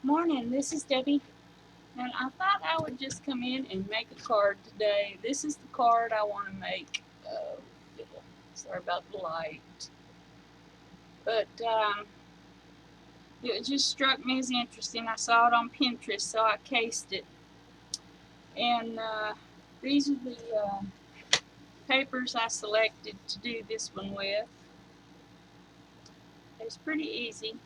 Morning, this is Debbie, and I thought I would just come in and make a card today. This is the card I want to make. Oh, sorry about the light. But it just struck me as interesting. I saw it on Pinterest, so I cased it. And these are the papers I selected to do this one with. It's pretty easy.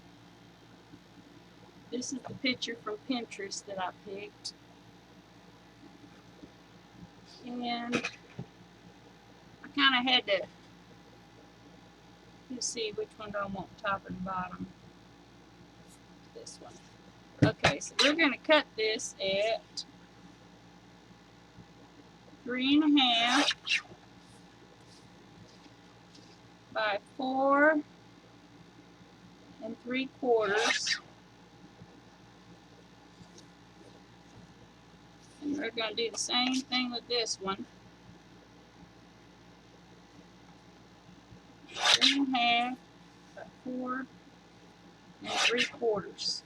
This is the picture from Pinterest that I picked. And I kind of had to see which one do I want top and bottom. This one. Okay, so we're going to cut this at 3.5 by 4 3/4. And we're going to do the same thing with this one. 3.5 by 4 3/4.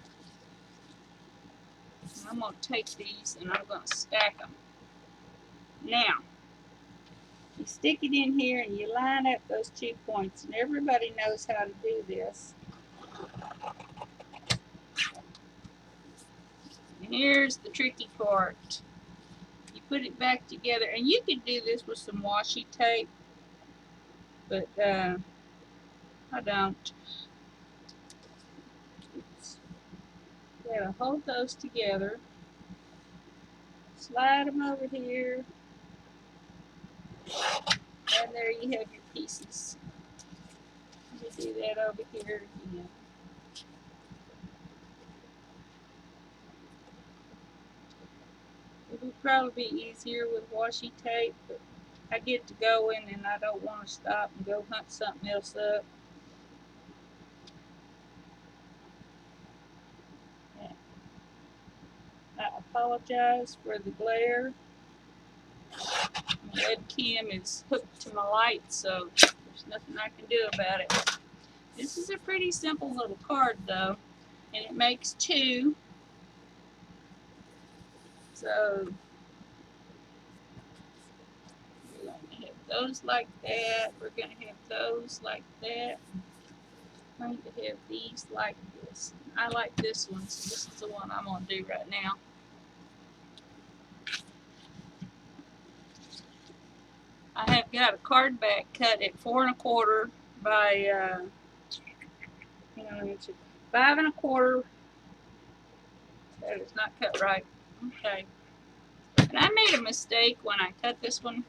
And I'm going to take these and I'm going to stack them. Now, you stick it in here and you line up those 2 points, and everybody knows how to do this. And here's the tricky part. You put it back together, and you can do this with some washi tape, but I don't. You gotta hold those together, slide them over here, and there you have your pieces. Let me do that over here again. It would probably be easier with washi tape, but I get to going and I don't want to stop and go hunt something else up. I apologize for the glare. My webcam is hooked to my light, so there's nothing I can do about it. This is a pretty simple little card though, and it makes 2. So we're going to have those like that. We're going to have those like that. I'm going to have these like this. I like this one, so this is the one I'm going to do right now. I have got a card back cut at 4 1/4 by 5 1/4. That is not cut right. Okay. And I made a mistake when I cut this one.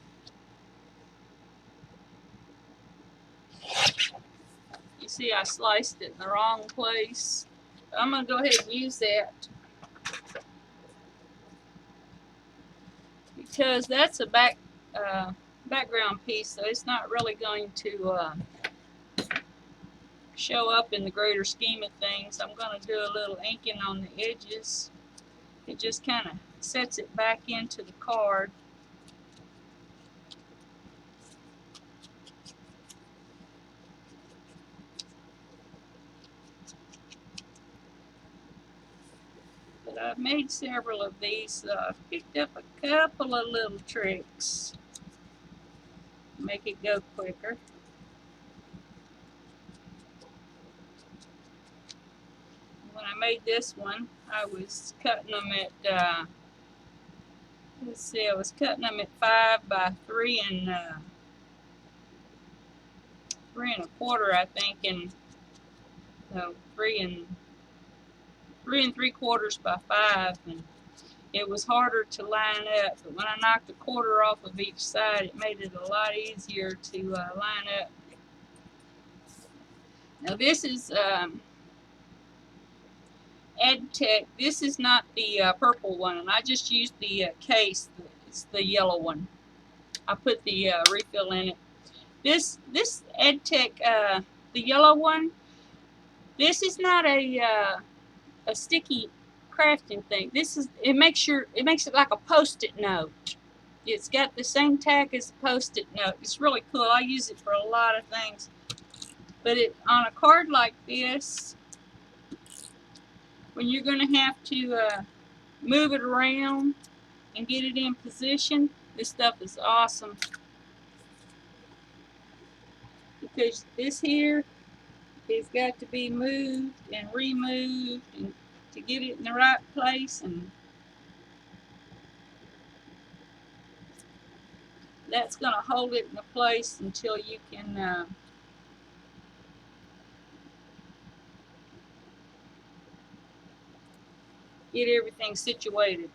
You see, I sliced it in the wrong place. I'm going to go ahead and use that because that's a background piece, so it's not really going to show up in the greater scheme of things. I'm going to do a little inking on the edges. It just kind of sets it back into the card. But I've made several of these, so I've picked up a couple of little tricks to make it go quicker. When I made this one, I was cutting them at, let's see, I was cutting them at 5 by 3 1/4, I think, and no, 3 3/4 by 5, and it was harder to line up. But when I knocked a quarter off of each side, it made it a lot easier to line up. Now this is EdTech. This is not the purple one, and I just used the case. It's the yellow one. I put the refill in it. This EdTech, the yellow one. This is not a sticky crafting thing. It makes it like a Post-it note. It's got the same tack as a Post-it note. It's really cool. I use it for a lot of things. But on a card like this, when you're going to have to move it around and get it in position, this stuff is awesome. Because this here has got to be moved and removed and to get it in the right place, and that's going to hold it in place until you can get everything situated.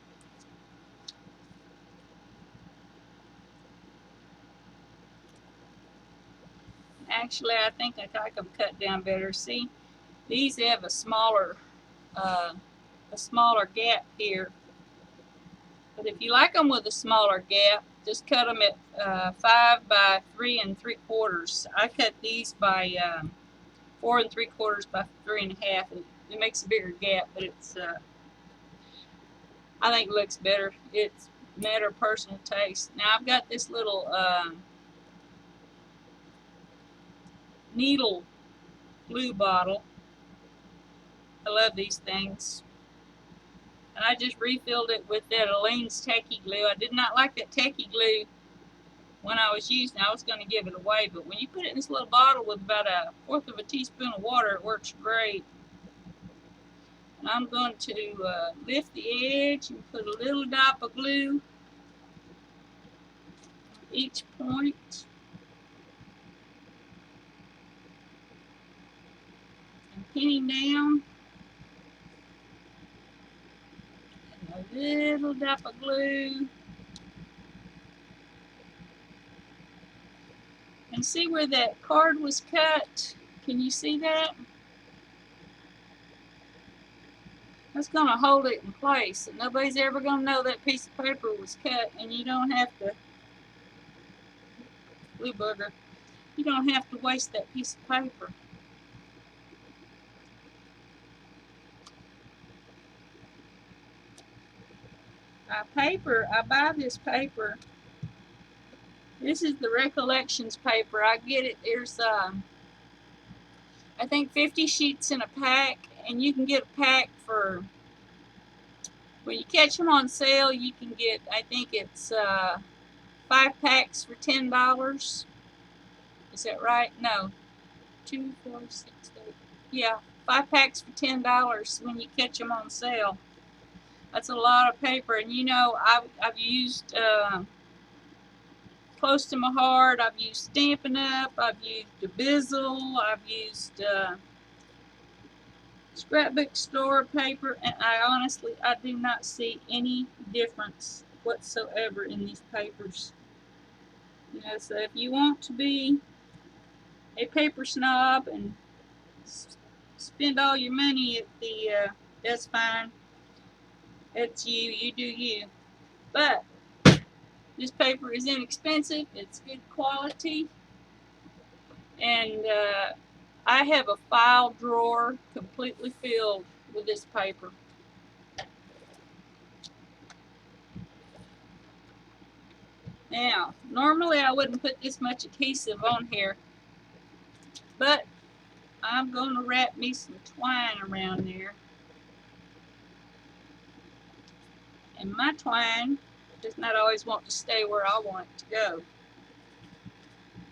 Actually, I think I got them cut down better. See, these have a smaller gap here. But if you like them with a smaller gap, just cut them at 5 by 3 3/4. I cut these by 4 3/4 by 3 1/2. It makes a bigger gap, but it's I think it looks better. It's a matter of personal taste. Now I've got this little needle glue bottle. I love these things. And I just refilled it with that Aleene's Tacky Glue. I did not like that Tacky Glue when I was using it. I was going to give it away, but when you put it in this little bottle with about 1/4 of a teaspoon of water, it works great. And I'm going to lift the edge and put a little dot of glue on each point. And pin him down. And a little dot of glue. And see where that card was cut? Can you see that? That's going to hold it in place. And nobody's ever going to know that piece of paper was cut, and you don't have to, glue booger, you don't have to waste that piece of paper. I buy this paper. This is the Recollections paper. I get it. There's, I think 50 sheets in a pack, and you can get a pack for, when you catch them on sale, you can get, I think it's 5 packs for $10. Is that right? No. 2, 4, 6, 8. Yeah, 5 packs for $10 when you catch them on sale. That's a lot of paper, and you know, I've used Close to My Heart, I've used Stampin' Up, I've used Bizzle, I've used Scrapbook Store paper, and I do not see any difference whatsoever in these papers. You know, so if you want to be a paper snob and spend all your money at the, that's fine. It's you do you. But this paper is inexpensive, it's good quality, and I have a file drawer completely filled with this paper. Now, normally I wouldn't put this much adhesive on here, but I'm going to wrap me some twine around there. And my twine does not always want to stay where I want it to go.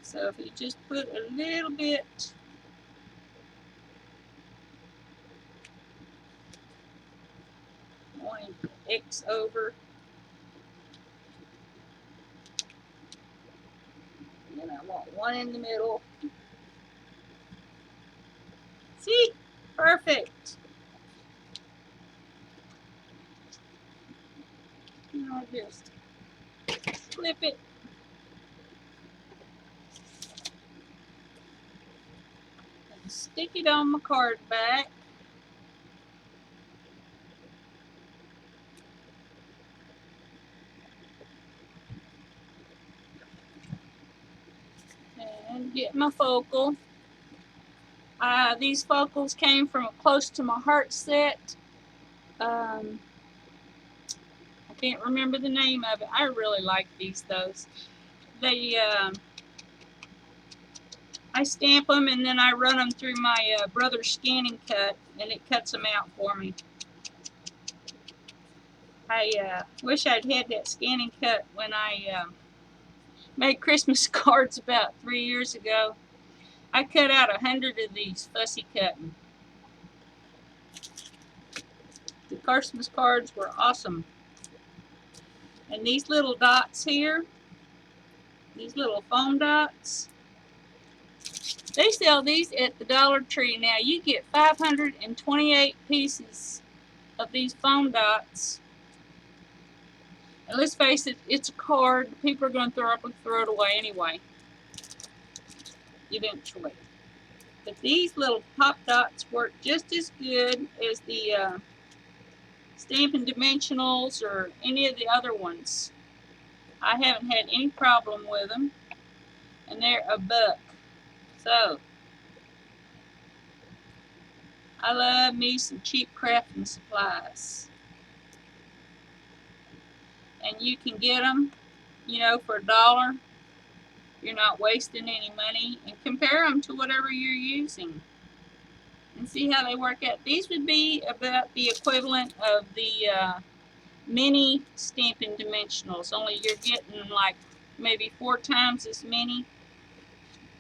So if you just put a little bit going X over, and then I want one in the middle. See? Perfect. Now just flip it. And stick it on my card back. And get my focal. These focals came from a Close to My Heart set. I can't remember the name of it. I really like these, those. They, I stamp them and then I run them through my Brother Scanning Cut, and it cuts them out for me. I wish I'd had that scanning cut when I made Christmas cards about 3 years ago. I cut out 100 of these fussy cutting. The Christmas cards were awesome. And these little dots here, these little foam dots, they sell these at the Dollar Tree. Now you get 528 pieces of these foam dots. And let's face it, it's a card. People are going to throw it away anyway, eventually. But these little pop dots work just as good as the Stampin' Dimensionals or any of the other ones. I haven't had any problem with them, and they're $1. So, I love me some cheap crafting supplies. And you can get them, you know, for $1. You're not wasting any money, and compare them to whatever you're using and see how they work out. These would be about the equivalent of the mini Stampin' Dimensionals, only you're getting like maybe 4 times as many,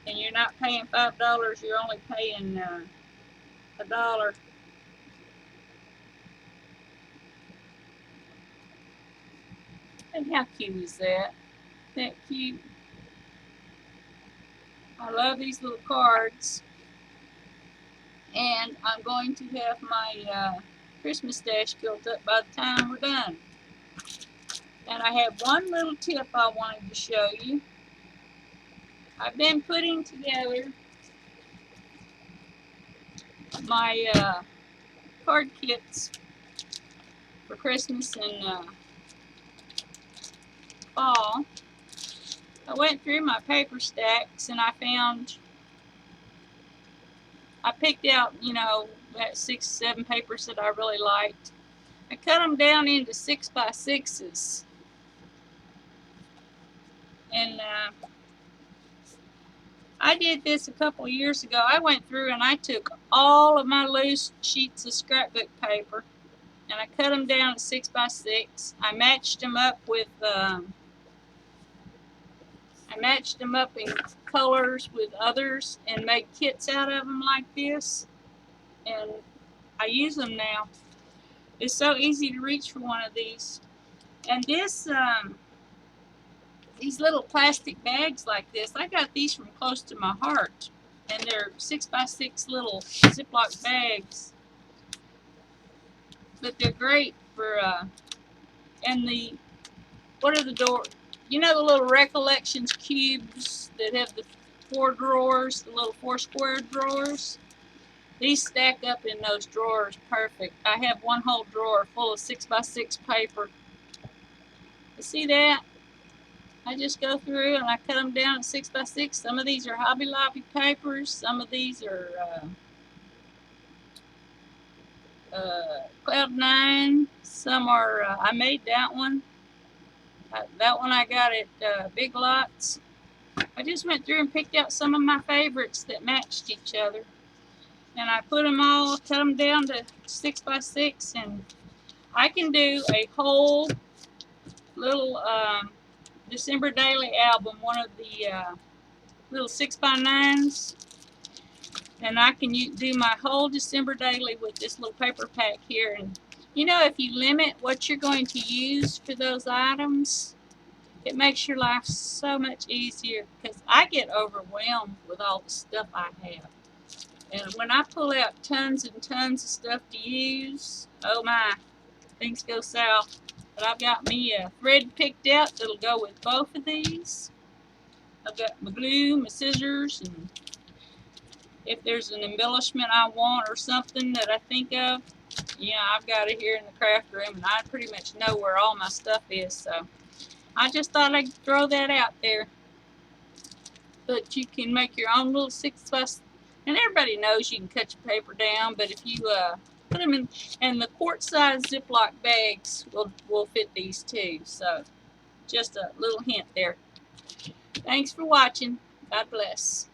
and you're not paying $5, you're only paying $1. And how cute is that? That cute. I love these little cards, and I'm going to have my Christmas stash built up by the time we're done. And I have one little tip I wanted to show you. I've been putting together my card kits for Christmas and fall. I went through my paper stacks and I picked out, you know, about 6, 7 papers that I really liked. I cut them down into 6x6s. And I did this a couple of years ago. I went through and I took all of my loose sheets of scrapbook paper and I cut them down to 6x6. I matched them up with in colors with others and made kits out of them like this, and I use them now. It's so easy to reach for one of these. And this these little plastic bags like this, I got these from Close to My Heart, and they're 6x6 little Ziploc bags, but they're great for and the what are the door, you know, the little Recollections cubes that have the 4 drawers, the little 4 square drawers? These stack up in those drawers perfect. I have one whole drawer full of 6x6 paper. You see that? I just go through and I cut them down at 6x6. Some of these are Hobby Lobby papers. Some of these are Cloud 9. Some are, I made that one. That one I got at Big Lots. I just went through and picked out some of my favorites that matched each other. And I put them all, cut them down to 6x6. And I can do a whole little December Daily album, one of the little 6x9s. And I can do my whole December Daily with this little paper pack here. And you know, if you limit what you're going to use for those items, it makes your life so much easier, because I get overwhelmed with all the stuff I have. And when I pull out tons and tons of stuff to use, oh my, things go south. But I've got me a thread picked out that'll go with both of these. I've got my glue, my scissors, and if there's an embellishment I want or something that I think of, yeah, I've got it here in the craft room, and I pretty much know where all my stuff is, so I just thought I'd throw that out there. But you can make your own little 6x, and everybody knows you can cut your paper down, but if you put them in, and the quart-size Ziploc bags will fit these too, so just a little hint there. Thanks for watching. God bless.